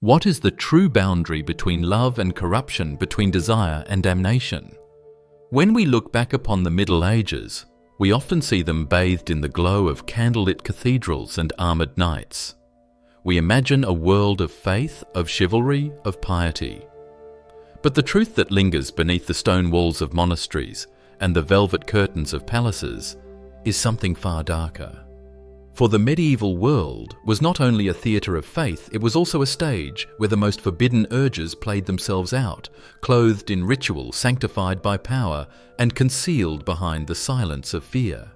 What is the true boundary between love and corruption, between desire and damnation? When we look back upon the Middle Ages, we often see them bathed in the glow of candlelit cathedrals and armoured knights. We imagine a world of faith, of chivalry, of piety. But the truth that lingers beneath the stone walls of monasteries and the velvet curtains of palaces is something far darker. For the medieval world was not only a theatre of faith, it was also a stage where the most forbidden urges played themselves out, clothed in ritual, sanctified by power, and concealed behind the silence of fear.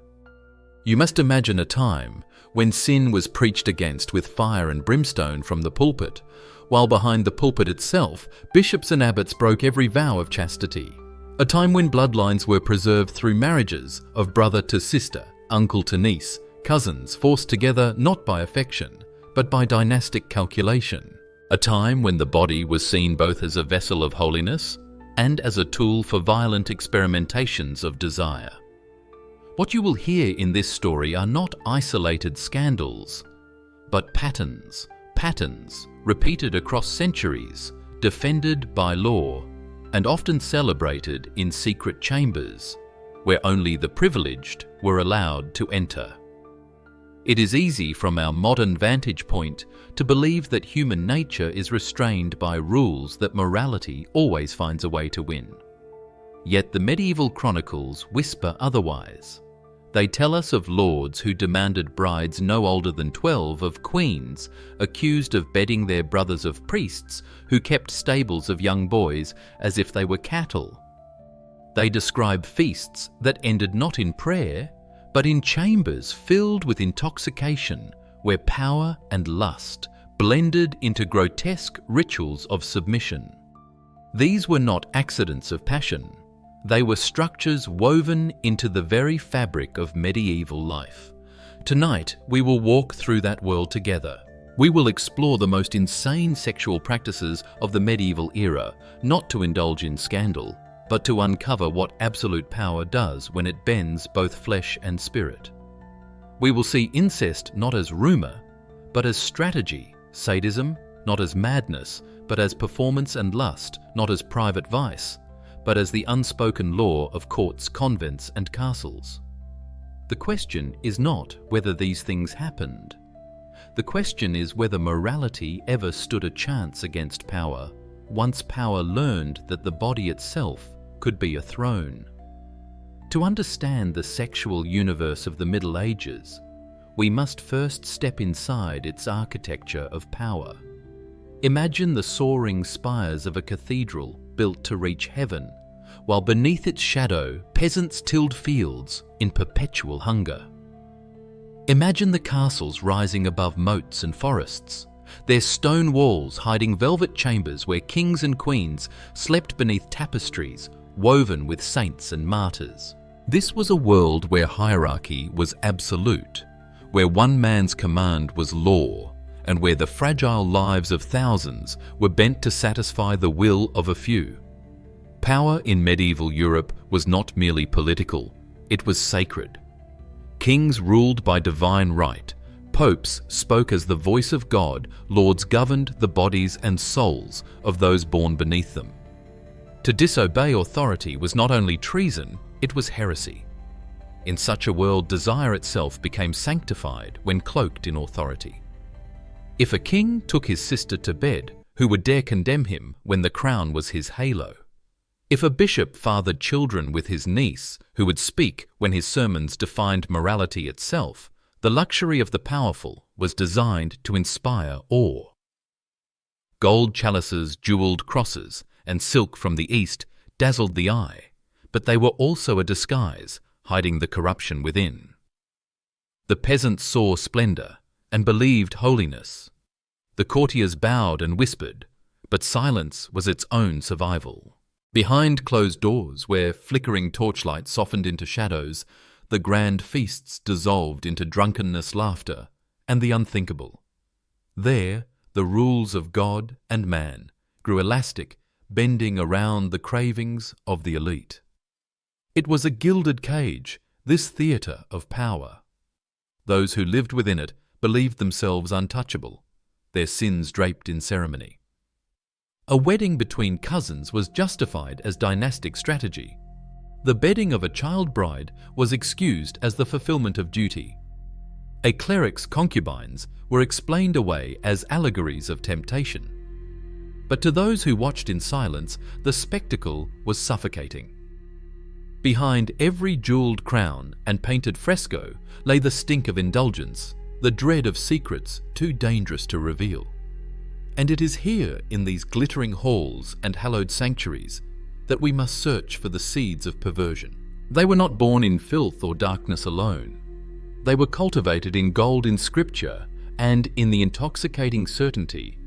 You must imagine a time when sin was preached against with fire and brimstone from the pulpit, while behind the pulpit itself, bishops and abbots broke every vow of chastity. A time when bloodlines were preserved through marriages of brother to sister, uncle to niece, cousins forced together not by affection, but by dynastic calculation. A time when the body was seen both as a vessel of holiness and as a tool for violent experimentations of desire. What you will hear in this story are not isolated scandals, but patterns repeated across centuries, defended by law, and often celebrated in secret chambers, where only the privileged were allowed to enter. It is easy from our modern vantage point to believe that human nature is restrained by rules, that morality always finds a way to win. Yet the medieval chronicles whisper otherwise. They tell us of lords who demanded brides no older than 12, of queens accused of bedding their brothers, of priests who kept stables of young boys as if they were cattle. They describe feasts that ended not in prayer, but in chambers filled with intoxication, where power and lust blended into grotesque rituals of submission. These were not accidents of passion. They were structures woven into the very fabric of medieval life. Tonight, we will walk through that world together. We will explore the most insane sexual practices of the medieval era, not to indulge in scandal, but to uncover what absolute power does when it bends both flesh and spirit. We will see incest not as rumour, but as strategy, sadism not as madness, but as performance and lust, not as private vice, but as the unspoken law of courts, convents, and castles. The question is not whether these things happened. The question is whether morality ever stood a chance against power, once power learned that the body itself could be a throne. To understand the sexual universe of the Middle Ages, we must first step inside its architecture of power. Imagine the soaring spires of a cathedral built to reach heaven, while beneath its shadow peasants tilled fields in perpetual hunger. Imagine the castles rising above moats and forests, their stone walls hiding velvet chambers where kings and queens slept beneath tapestries woven with saints and martyrs. This was a world where hierarchy was absolute, where one man's command was law, and where the fragile lives of thousands were bent to satisfy the will of a few. Power in medieval Europe was not merely political, it was sacred. Kings ruled by divine right, popes spoke as the voice of God, lords governed the bodies and souls of those born beneath them. To disobey authority was not only treason, it was heresy. In such a world, desire itself became sanctified when cloaked in authority. If a king took his sister to bed, who would dare condemn him when the crown was his halo? If a bishop fathered children with his niece, who would speak when his sermons defined morality itself? The luxury of the powerful was designed to inspire awe. Gold chalices, jeweled crosses, and silk from the east dazzled the eye, but they were also a disguise, hiding the corruption within. The peasants saw splendor and believed holiness. The courtiers bowed and whispered, but silence was its own survival. Behind closed doors, where flickering torchlight softened into shadows, the grand feasts dissolved into drunkenness, laughter, and the unthinkable. There, the rules of God and man grew elastic, bending around the cravings of the elite. It was a gilded cage, this theatre of power. Those who lived within it believed themselves untouchable. their sins draped in ceremony. A wedding between cousins was justified as dynastic strategy. The bedding of a child bride was excused as the fulfillment of duty. A cleric's concubines were explained away as allegories of temptation. But to those who watched in silence, the spectacle was suffocating. Behind every jeweled crown and painted fresco lay the stink of indulgence, the dread of secrets too dangerous to reveal. And it is here, in these glittering halls and hallowed sanctuaries, that we must search for the seeds of perversion. They were not born in filth or darkness alone. They were cultivated in gold in scripture and in the intoxicating certainty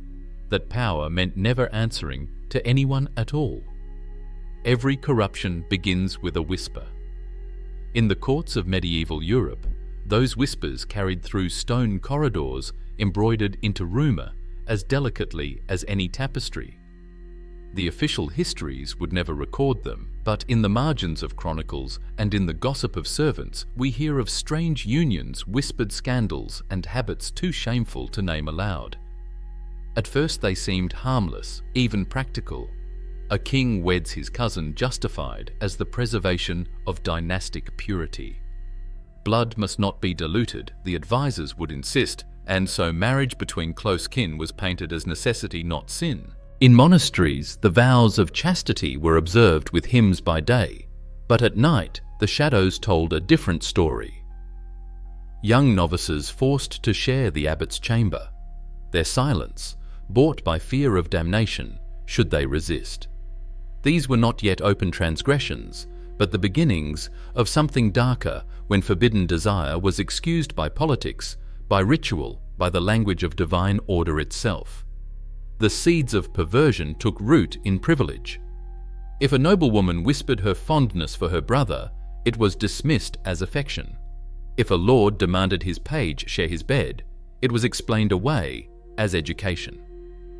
that power meant never answering to anyone at all. Every corruption begins with a whisper. In the courts of medieval Europe, those whispers carried through stone corridors embroidered into rumour as delicately as any tapestry. The official histories would never record them, but in the margins of chronicles and in the gossip of servants, we hear of strange unions, whispered scandals, and habits too shameful to name aloud. At first they seemed harmless, even practical. A king weds his cousin justified as the preservation of dynastic purity. Blood must not be diluted, the advisors would insist, and so marriage between close kin was painted as necessity, not sin. In monasteries, the vows of chastity were observed with hymns by day, but at night the shadows told a different story. Young novices forced to share the abbot's chamber, their silence bought by fear of damnation should they resist. These were not yet open transgressions, but the beginnings of something darker when forbidden desire was excused by politics, by ritual, by the language of divine order itself. The seeds of perversion took root in privilege. If a noblewoman whispered her fondness for her brother, it was dismissed as affection. If a lord demanded his page share his bed, it was explained away as education.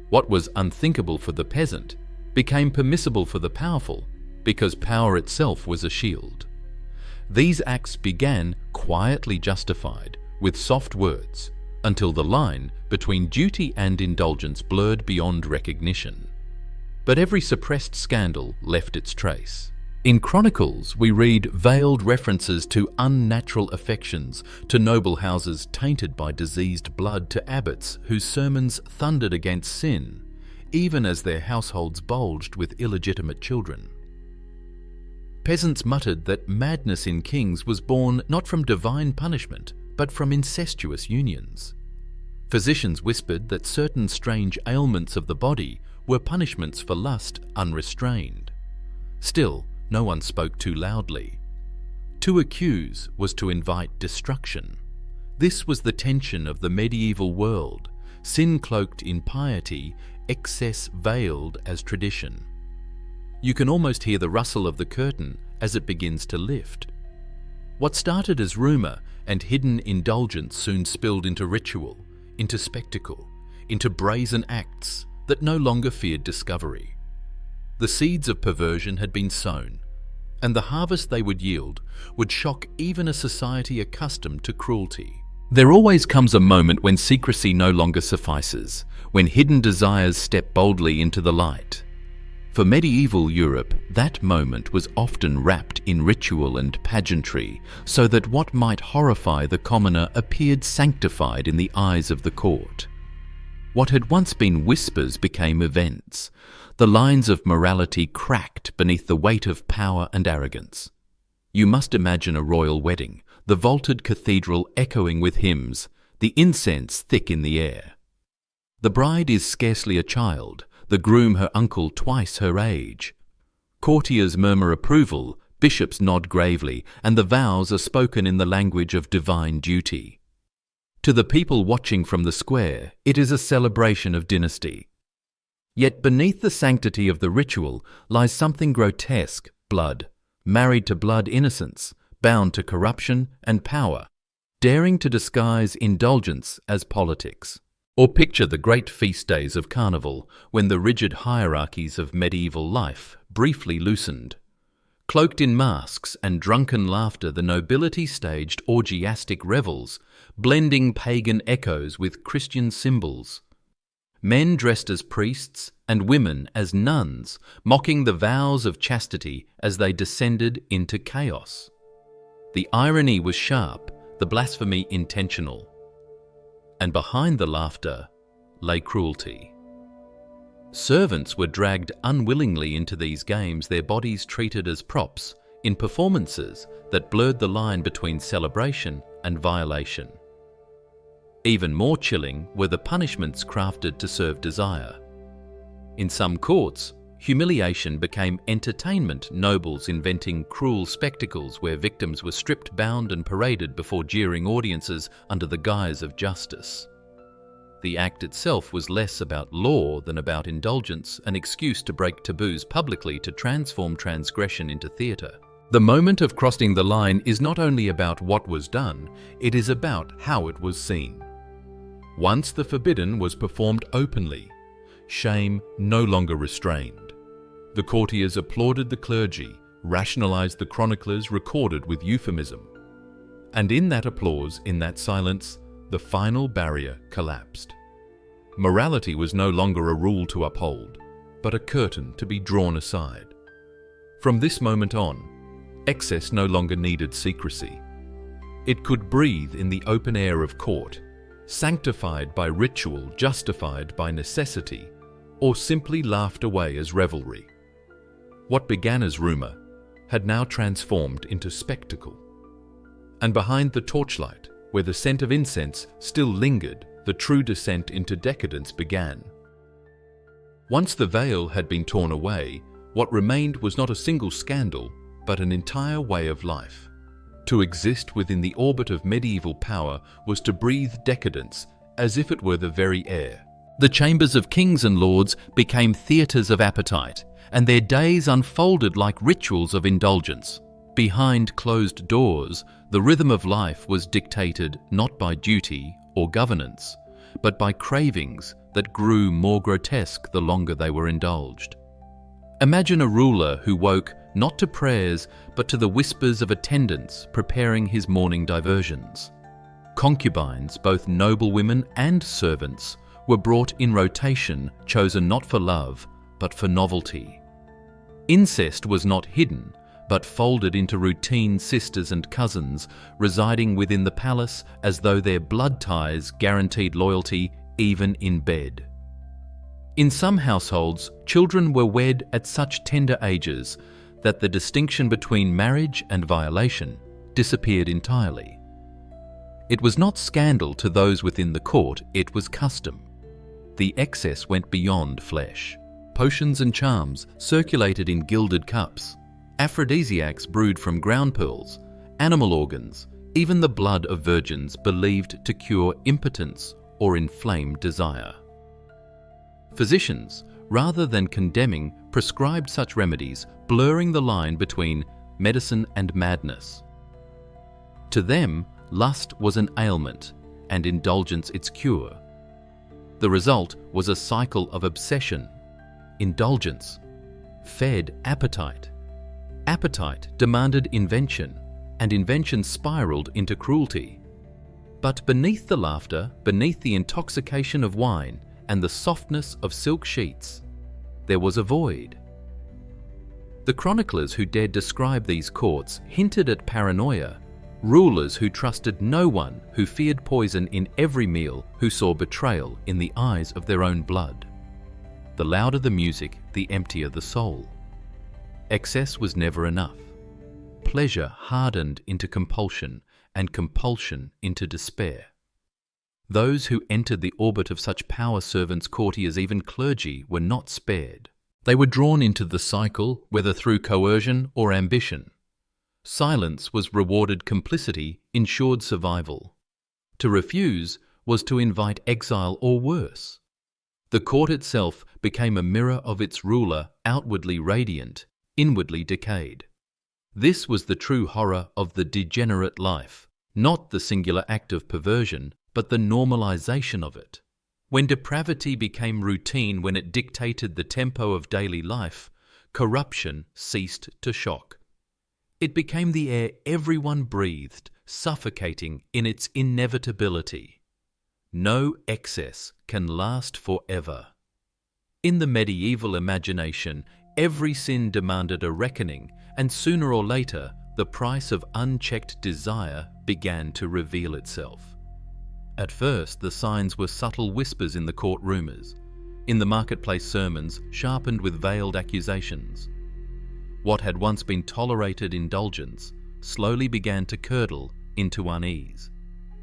What was unthinkable for the peasant became permissible for the powerful because power itself was a shield. These acts began quietly justified with soft words until the line between duty and indulgence blurred beyond recognition. But every suppressed scandal left its trace. In Chronicles, we read veiled references to unnatural affections, to noble houses tainted by diseased blood, to abbots whose sermons thundered against sin, even as their households bulged with illegitimate children. Peasants muttered that madness in kings was born not from divine punishment, but from incestuous unions. Physicians whispered that certain strange ailments of the body were punishments for lust unrestrained. Still, no one spoke too loudly. To accuse was to invite destruction. This was the tension of the medieval world, sin cloaked in piety, excess veiled as tradition. You can almost hear the rustle of the curtain as it begins to lift. What started as rumour and hidden indulgence soon spilled into ritual, into spectacle, into brazen acts that no longer feared discovery. The seeds of perversion had been sown, and the harvest they would yield would shock even a society accustomed to cruelty. There always comes a moment when secrecy no longer suffices, when hidden desires step boldly into the light. For medieval Europe, that moment was often wrapped in ritual and pageantry, so that what might horrify the commoner appeared sanctified in the eyes of the court. What had once been whispers became events. The lines of morality cracked beneath the weight of power and arrogance. You must imagine a royal wedding, the vaulted cathedral echoing with hymns, the incense thick in the air. The bride is scarcely a child, the groom her uncle twice her age. Courtiers murmur approval, bishops nod gravely, and the vows are spoken in the language of divine duty. To the people watching from the square, it is a celebration of dynasty. Yet beneath the sanctity of the ritual lies something grotesque: blood, married to blood innocence, bound to corruption and power, daring to disguise indulgence as politics. Or picture the great feast days of Carnival, when the rigid hierarchies of medieval life briefly loosened. Cloaked in masks and drunken laughter, the nobility staged orgiastic revels, blending pagan echoes with Christian symbols. men dressed as priests and women as nuns, mocking the vows of chastity as they descended into chaos. The irony was sharp, the blasphemy intentional. And behind the laughter lay cruelty. Servants were dragged unwillingly into these games, their bodies treated as props in performances that blurred the line between celebration and violation. Even more chilling were the punishments crafted to serve desire. In some courts, humiliation became entertainment, nobles inventing cruel spectacles where victims were stripped, bound and paraded before jeering audiences under the guise of justice. The act itself was less about law than about indulgence, an excuse to break taboos publicly to transform transgression into theatre. The moment of crossing the line is not only about what was done, it is about how it was seen. Once the forbidden was performed openly, shame no longer restrained. The courtiers applauded the clergy, rationalized the chroniclers, recorded with euphemism. And in that applause, in that silence, the final barrier collapsed. Morality was no longer a rule to uphold, but a curtain to be drawn aside. From this moment on, excess no longer needed secrecy. It could breathe in the open air of court, sanctified by ritual, justified by necessity, or simply laughed away as revelry. What began as rumor had now transformed into spectacle. And behind the torchlight, where the scent of incense still lingered, the true descent into decadence began. Once the veil had been torn away, what remained was not a single scandal, but an entire way of life. To exist within the orbit of medieval power was to breathe decadence as if it were the very air. The chambers of kings and lords became theatres of appetite, and their days unfolded like rituals of indulgence. Behind closed doors, the rhythm of life was dictated not by duty or governance, but by cravings that grew more grotesque the longer they were indulged. Imagine a ruler who woke not to prayers, but to the whispers of attendants preparing his morning diversions. Concubines, both noblewomen and servants, were brought in rotation, chosen not for love, but for novelty. Incest was not hidden, but folded into routine, sisters and cousins, residing within the palace as though their blood ties guaranteed loyalty even in bed. In some households, children were wed at such tender ages that the distinction between marriage and violation disappeared entirely. It was not scandal to those within the court, it was custom. The excess went beyond flesh. Potions and charms circulated in gilded cups. Aphrodisiacs brewed from ground pearls, animal organs, even the blood of virgins believed to cure impotence or inflame desire. Physicians, rather than condemning, prescribed such remedies, blurring the line between medicine and madness. To them, lust was an ailment and indulgence its cure. The result was a cycle of obsession. Indulgence fed appetite. Appetite demanded invention, and invention spiraled into cruelty. But beneath the laughter, beneath the intoxication of wine and the softness of silk sheets, there was a void. The chroniclers who dared describe these courts hinted at paranoia, rulers who trusted no one, who feared poison in every meal, who saw betrayal in the eyes of their own blood. The louder the music, the emptier the soul. Excess was never enough. Pleasure hardened into compulsion, and compulsion into despair. Those who entered the orbit of such power servants, courtiers, even clergy, were not spared. They were drawn into the cycle, whether through coercion or ambition. Silence was rewarded, complicity ensured survival. To refuse was to invite exile or worse. The court itself became a mirror of its ruler, outwardly radiant, inwardly decayed. This was the true horror of the degenerate life, not the singular act of perversion, but the normalization of it. When depravity became routine, when it dictated the tempo of daily life, corruption ceased to shock. It became the air everyone breathed, suffocating in its inevitability. No excess can last forever. In the medieval imagination, every sin demanded a reckoning, and sooner or later, the price of unchecked desire began to reveal itself. At first, the signs were subtle whispers in the court rumors, in the marketplace sermons sharpened with veiled accusations. What had once been tolerated indulgence slowly began to curdle into unease.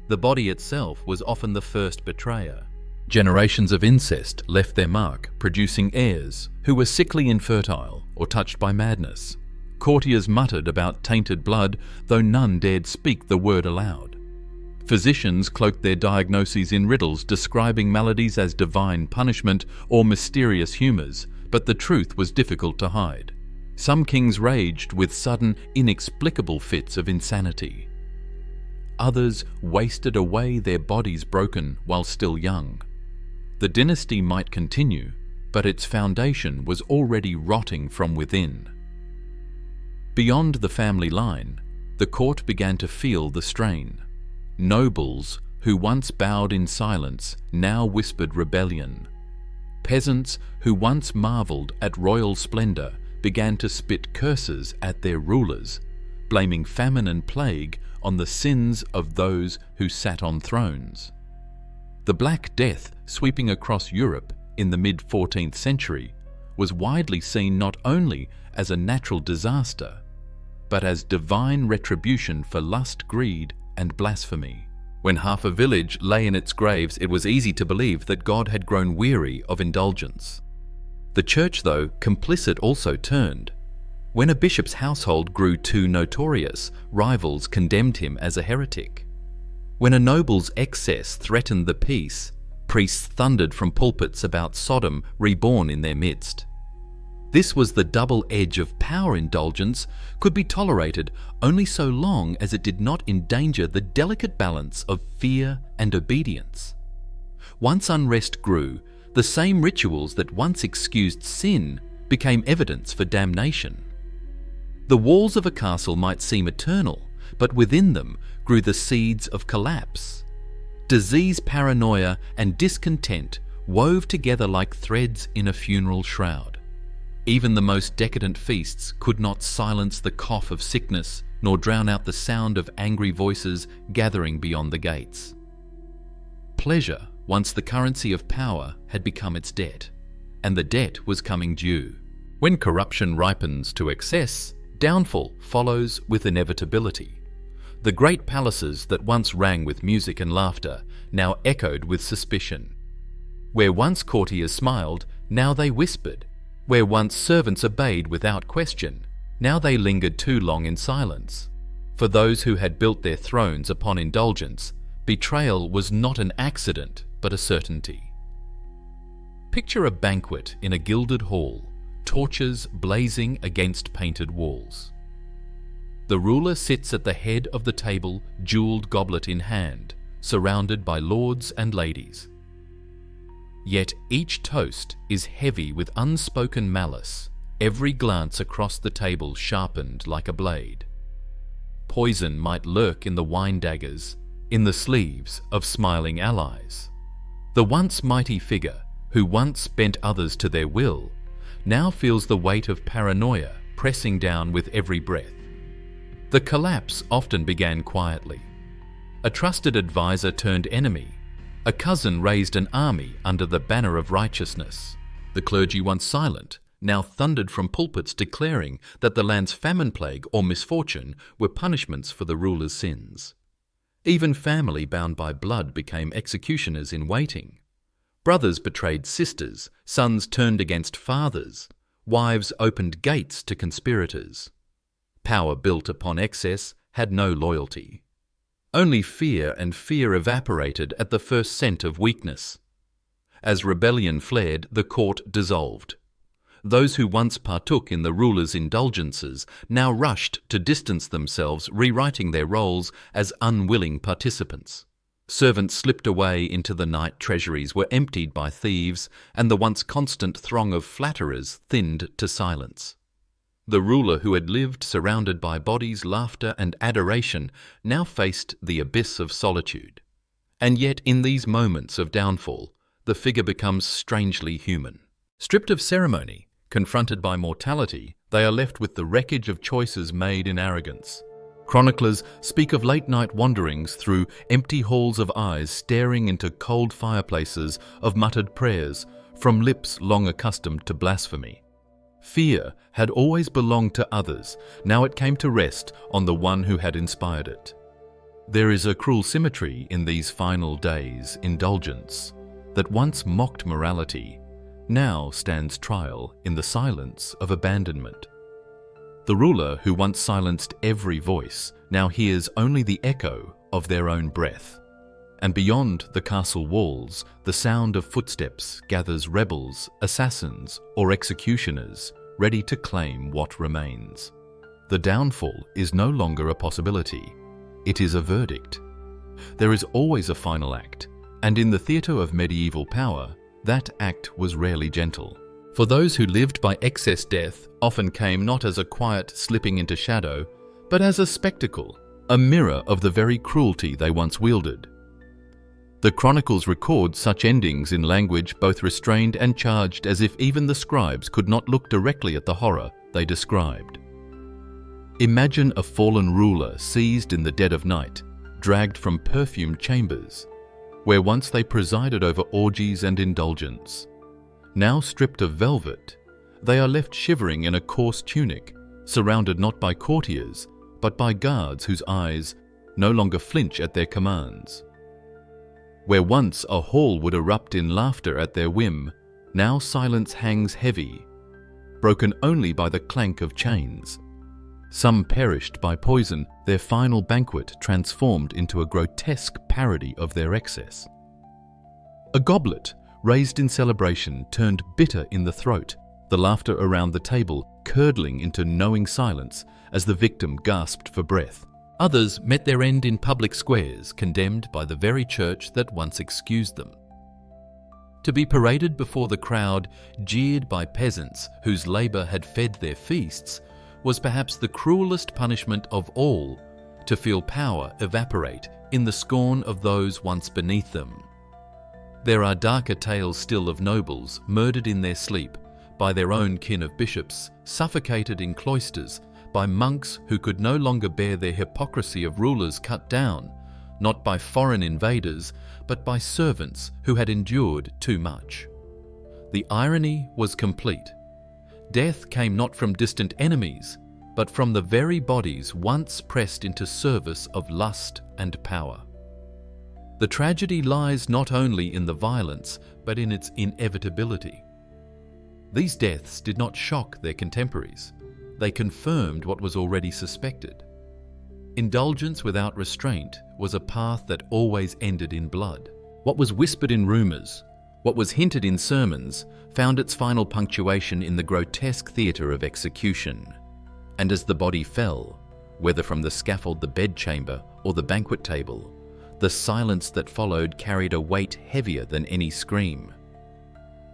The body itself was often the first betrayer. Generations of incest left their mark, producing heirs who were sickly infertile or touched by madness. Courtiers muttered about tainted blood, though none dared speak the word aloud. Physicians cloaked their diagnoses in riddles, describing maladies as divine punishment or mysterious humours, but the truth was difficult to hide. Some kings raged with sudden, inexplicable fits of insanity. Others wasted away, their bodies broken while still young. The dynasty might continue, but its foundation was already rotting from within. Beyond the family line, the court began to feel the strain. Nobles, who once bowed in silence, now whispered rebellion. Peasants, who once marveled at royal splendor, began to spit curses at their rulers, blaming famine and plague on the sins of those who sat on thrones. The Black Death, sweeping across Europe in the mid-14th century, was widely seen not only as a natural disaster, but as divine retribution for lust, greed, and blasphemy. When half a village lay in its graves, it was easy to believe that God had grown weary of indulgence. The church, though complicit, also turned. When a bishop's household grew too notorious, rivals condemned him as a heretic. When a noble's excess threatened the peace, priests thundered from pulpits about Sodom reborn in their midst. This was the double edge of power. Indulgence could be tolerated only so long as it did not endanger the delicate balance of fear and obedience. Once unrest grew, the same rituals that once excused sin became evidence for damnation. The walls of a castle might seem eternal, but within them grew the seeds of collapse. Disease, paranoia, and discontent wove together like threads in a funeral shroud. Even the most decadent feasts could not silence the cough of sickness, nor drown out the sound of angry voices gathering beyond the gates. Pleasure, once the currency of power, had become its debt, and the debt was coming due. When corruption ripens to excess, downfall follows with inevitability. The great palaces that once rang with music and laughter now echoed with suspicion. Where once courtiers smiled, now they whispered. Where once servants obeyed without question, now they lingered too long in silence. For those who had built their thrones upon indulgence, betrayal was not an accident, but a certainty. Picture a banquet in a gilded hall, torches blazing against painted walls. The ruler sits at the head of the table, jeweled goblet in hand, surrounded by lords and ladies. Yet each toast is heavy with unspoken malice, every glance across the table sharpened like a blade. Poison might lurk in the wine daggers, in the sleeves of smiling allies. The once mighty figure, who once bent others to their will, now feels the weight of paranoia pressing down with every breath. The collapse often began quietly. A trusted advisor turned enemy. A cousin raised an army under the banner of righteousness. The clergy, once silent, now thundered from pulpits declaring that the land's famine, plague, or misfortune were punishments for the ruler's sins. Even family bound by blood became executioners in waiting. Brothers betrayed sisters, sons turned against fathers, wives opened gates to conspirators. Power built upon excess had no loyalty. Only fear, and fear evaporated at the first scent of weakness. As rebellion flared, the court dissolved. Those who once partook in the ruler's indulgences now rushed to distance themselves, rewriting their roles as unwilling participants. Servants slipped away into the night, treasuries were emptied by thieves, and the once constant throng of flatterers thinned to silence. The ruler who had lived surrounded by bodies, laughter, and adoration now faced the abyss of solitude. And yet in these moments of downfall, the figure becomes strangely human. Stripped of ceremony, confronted by mortality, they are left with the wreckage of choices made in arrogance. Chroniclers speak of late-night wanderings through empty halls of eyes staring into cold fireplaces, of muttered prayers from lips long accustomed to blasphemy. Fear had always belonged to others, now it came to rest on the one who had inspired it. There is a cruel symmetry in these final days, indulgence, that once mocked morality, now stands trial in the silence of abandonment. The ruler who once silenced every voice now hears only the echo of their own breath. And beyond the castle walls, the sound of footsteps gathers rebels, assassins, or executioners ready to claim what remains. The downfall is no longer a possibility. It is a verdict. There is always a final act, and in the theatre of medieval power, that act was rarely gentle. For those who lived by excess, death often came not as a quiet slipping into shadow, but as a spectacle, a mirror of the very cruelty they once wielded. The chronicles record such endings in language both restrained and charged, as if even the scribes could not look directly at the horror they described. Imagine a fallen ruler seized in the dead of night, dragged from perfumed chambers, where once they presided over orgies and indulgence. Now stripped of velvet, they are left shivering in a coarse tunic, surrounded not by courtiers, but by guards whose eyes no longer flinch at their commands. Where once a hall would erupt in laughter at their whim, now silence hangs heavy, broken only by the clank of chains. Some perished by poison, their final banquet transformed into a grotesque parody of their excess. A goblet raised in celebration turned bitter in the throat, the laughter around the table curdling into knowing silence as the victim gasped for breath. Others met their end in public squares, condemned by the very church that once excused them. To be paraded before the crowd, jeered by peasants whose labour had fed their feasts, was perhaps the cruelest punishment of all, to feel power evaporate in the scorn of those once beneath them. There are darker tales still of nobles murdered in their sleep by their own kin of bishops, suffocated in cloisters, by monks who could no longer bear their hypocrisy of rulers cut down, not by foreign invaders, but by servants who had endured too much. The irony was complete. Death came not from distant enemies, but from the very bodies once pressed into service of lust and power. The tragedy lies not only in the violence, but in its inevitability. These deaths did not shock their contemporaries. They confirmed what was already suspected. Indulgence without restraint was a path that always ended in blood. What was whispered in rumours, what was hinted in sermons, found its final punctuation in the grotesque theatre of execution. And as the body fell, whether from the scaffold, the bedchamber, or the banquet table, the silence that followed carried a weight heavier than any scream.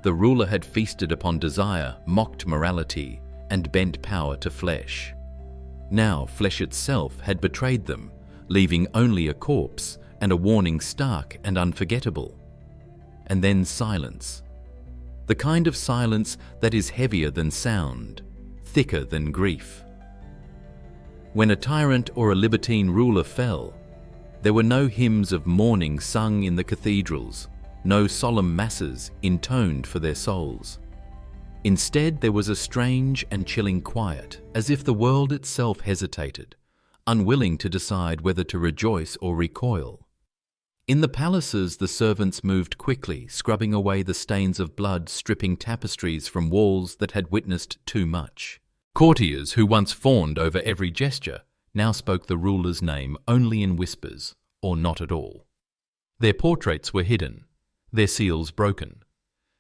The ruler had feasted upon desire, mocked morality, and bent power to flesh. Now flesh itself had betrayed them, leaving only a corpse and a warning stark and unforgettable. And then silence. The kind of silence that is heavier than sound, thicker than grief. When a tyrant or a libertine ruler fell, there were no hymns of mourning sung in the cathedrals, no solemn masses intoned for their souls. Instead, there was a strange and chilling quiet, as if the world itself hesitated, unwilling to decide whether to rejoice or recoil. In the palaces, the servants moved quickly, scrubbing away the stains of blood, stripping tapestries from walls that had witnessed too much. Courtiers who once fawned over every gesture now spoke the ruler's name only in whispers, or not at all. Their portraits were hidden, their seals broken,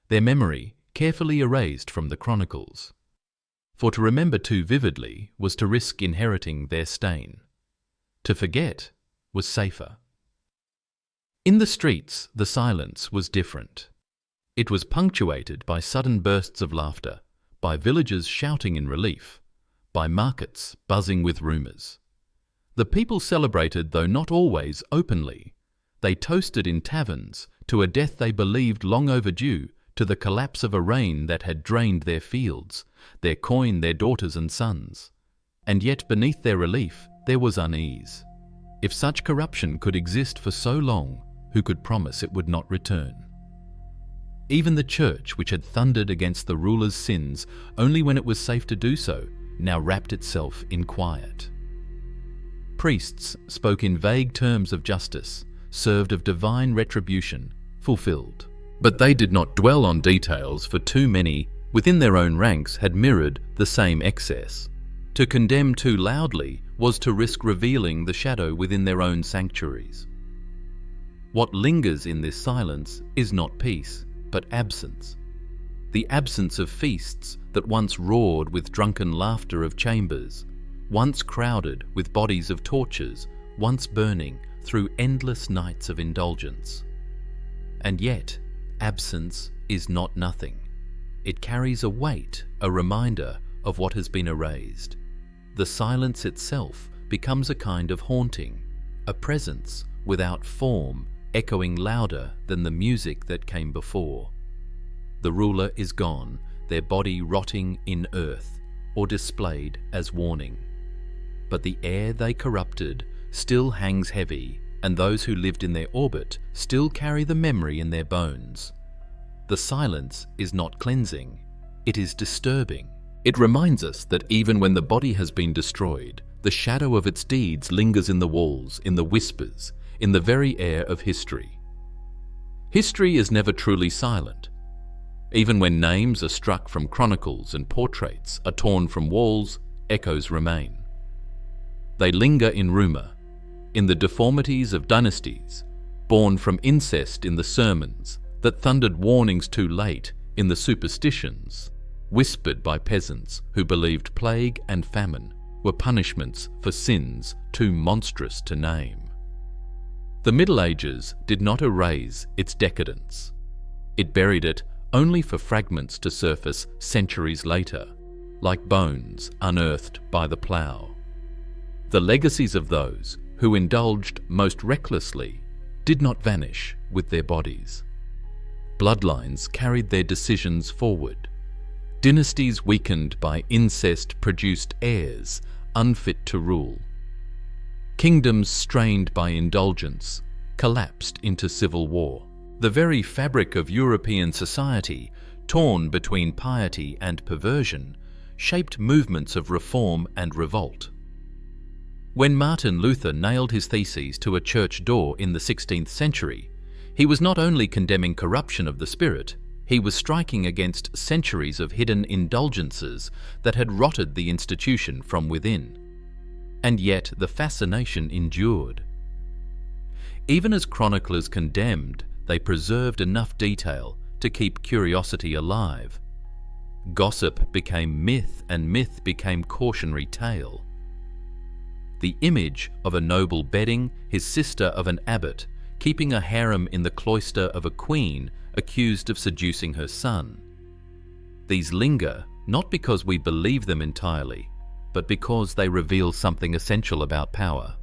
their memory carefully erased from the chronicles. For to remember too vividly was to risk inheriting their stain. To forget was safer. In the streets, the silence was different. It was punctuated by sudden bursts of laughter, by villagers shouting in relief, by markets buzzing with rumours. The people celebrated, though not always openly. They toasted in taverns to a death they believed long overdue, to the collapse of a reign that had drained their fields, their coin, their daughters and sons. And yet beneath their relief there was unease. If such corruption could exist for so long, who could promise it would not return? Even the church, which had thundered against the ruler's sins only when it was safe to do so, now wrapped itself in quiet. Priests spoke in vague terms of justice, served of divine retribution, fulfilled. But they did not dwell on details, for too many, within their own ranks, had mirrored the same excess. To condemn too loudly was to risk revealing the shadow within their own sanctuaries. What lingers in this silence is not peace, but absence. The absence of feasts that once roared with drunken laughter of chambers, once crowded with bodies of torches, once burning through endless nights of indulgence. And yet, absence is not nothing. It carries a weight, a reminder of what has been erased. The silence itself becomes a kind of haunting, a presence without form, echoing louder than the music that came before. The ruler is gone, their body rotting in earth, or displayed as warning. But the air they corrupted still hangs heavy, and those who lived in their orbit still carry the memory in their bones. The silence is not cleansing, it is disturbing. It reminds us that even when the body has been destroyed, the shadow of its deeds lingers in the walls, in the whispers, in the very air of history. History is never truly silent. Even when names are struck from chronicles and portraits are torn from walls, echoes remain. They linger in rumour, in the deformities of dynasties, born from incest in the sermons that thundered warnings too late, in the superstitions whispered by peasants who believed plague and famine were punishments for sins too monstrous to name. The Middle Ages did not erase its decadence. It buried it only for fragments to surface centuries later, like bones unearthed by the plough. The legacies of those who indulged most recklessly did not vanish with their bodies. Bloodlines carried their decisions forward. Dynasties weakened by incest produced heirs unfit to rule. Kingdoms strained by indulgence collapsed into civil war. The very fabric of European society, torn between piety and perversion, shaped movements of reform and revolt. When Martin Luther nailed his theses to a church door in the 16th century, he was not only condemning corruption of the spirit, he was striking against centuries of hidden indulgences that had rotted the institution from within. And yet the fascination endured. Even as chroniclers condemned, they preserved enough detail to keep curiosity alive. Gossip became myth, and myth became cautionary tale. The image of a noble bedding his sister of an abbot, keeping a harem in the cloister of a queen accused of seducing her son. These linger not because we believe them entirely, but because they reveal something essential about power.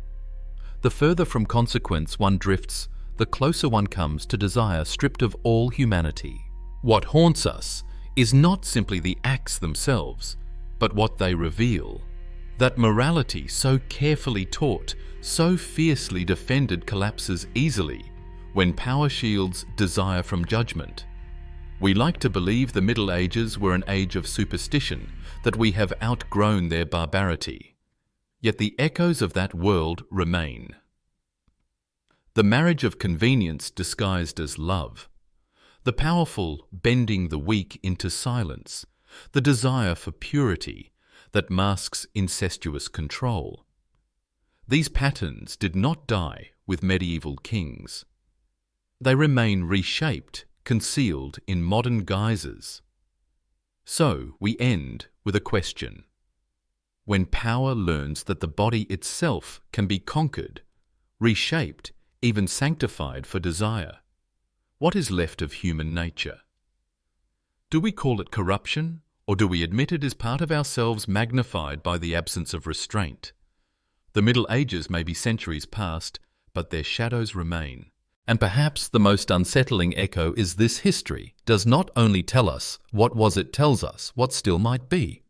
The further from consequence one drifts, the closer one comes to desire stripped of all humanity. What haunts us is not simply the acts themselves, but what they reveal. That morality so carefully taught, so fiercely defended collapses easily when power shields desire from judgment. We like to believe the Middle Ages were an age of superstition, that we have outgrown their barbarity. Yet the echoes of that world remain. The marriage of convenience disguised as love, the powerful bending the weak into silence, the desire for purity that masks incestuous control. These patterns did not die with medieval kings. They remain reshaped, concealed in modern guises. So we end with a question. When power learns that the body itself can be conquered, reshaped, even sanctified for desire, what is left of human nature? Do we call it corruption, or do we admit it as part of ourselves magnified by the absence of restraint? The Middle Ages may be centuries past, but their shadows remain, And perhaps the most unsettling echo is this: history does not only tell us what was, it tells us what still might be.